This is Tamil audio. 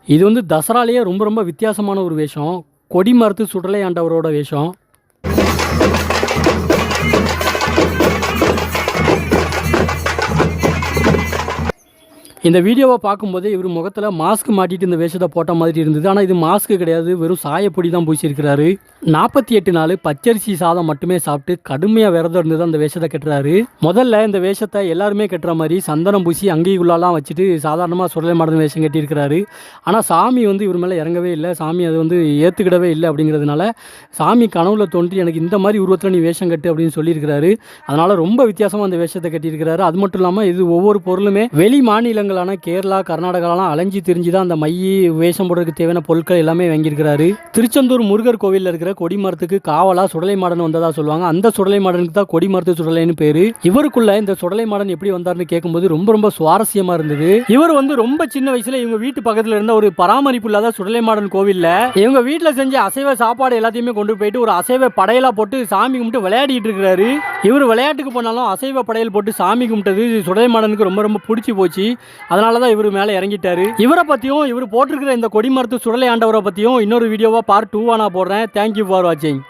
இது வந்து தசராலேயே ரொம்ப ரொம்ப வித்தியாசமான ஒரு வேஷம். கொடி மரத்து சுடலை ஆண்டவரோட வேஷம். இந்த வீடியோவை பார்க்கும்போது இவர் முகத்தில் மாஸ்க் மாட்டிட்டு இந்த வேஷத்தை போட்ட மாதிரி இருந்தது. ஆனால் இது மாஸ்க்கு கிடையாது, வெறும் சாயப்பொடி தான் பூசியிருக்கிறாரு. 48 நாள் பச்சரிசி சாதம் மட்டுமே சாப்பிட்டு கடுமையாக விரதம் இருந்து அந்த வேஷத்தை கட்டுறாரு. முதல்ல இந்த வேஷத்தை எல்லாருமே கட்டுற மாதிரி சந்தனம் பூசி அங்கேயுள்ளாலாம் வச்சுட்டு சாதாரணமாக சுடலை மாடன் வேஷம் கட்டியிருக்கிறாரு. ஆனால் சாமி வந்து இவர் மேலே இறங்கவே இல்லை, சாமி அது வந்து ஏற்றுக்கிடவே இல்லை. அப்படிங்கிறதுனால சாமி கனவுல தோன்றி எனக்கு இந்த மாதிரி உருவத்தில் நீ வேஷம் கட்டு அப்படின்னு சொல்லியிருக்கிறாரு. அதனால் ரொம்ப வித்தியாசமாக அந்த வேஷத்தை கட்டியிருக்கிறாரு. அது மட்டும் இல்லாமல் இது ஒவ்வொரு பொருளுமே வெளி மாநிலங்களான கேரளா, கர்நாடகாலாம் அலைஞ்சி திரிஞ்சு தான் அந்த மையி வேஷம் போடுறதுக்கு தேவையான பொருட்கள் எல்லாமே வாங்கியிருக்கிறாரு. திருச்செந்தூர் முருகர் கோவிலில் இருக்கிற கொடி மரத்துக்கு காவலா சுடலை மாடன் வந்ததா சொல்லுவாங்க. அந்த சுடலை மாடனுக்கு தான் கொடி மரத்து சுடலைன்னு பேரு. இவருக்குள்ள இந்த சுடலை மாடன் எப்படி வந்தார்னு கேட்கும்போது ரொம்ப ரொம்ப சுவாரஸ்யமா இருந்தது. இவர் வந்து ரொம்ப சின்ன வயசுல இவங்க வீட்டு பக்கத்துல இருந்த ஒரு பராமரிப்பு இல்லாத சுடலை மாடன் கோவில்ல இவங்க வீட்டுல செஞ்ச அசைவ சாப்பாடு எல்லாத்தையுமே கொண்டு போயிட்டு ஒரு அசைவ படையலா போட்டு சாமி கும்பிட்டு விளையாடிட்டு இருக்கிறாரு. இவர் விளையாட்டுக்கு போனாலும் அசைவ படையல் போட்டு சாமி கும்பிட்டது சுடலை மாடனுக்கு ரொம்ப ரொம்ப பிடிச்சி போச்சு. அதனால தான் இவர் மேலே இறங்கிட்டாரு. இவரை பற்றியும் இவர் போட்டிருக்கிற இந்த கொடி மரத்து சுடலை ஆண்டவரை பற்றியும் இன்னொரு வீடியோவாக பார்ட் 2 நான் போடுறேன். தேங்க்யூ ஃபார் வாட்சிங்.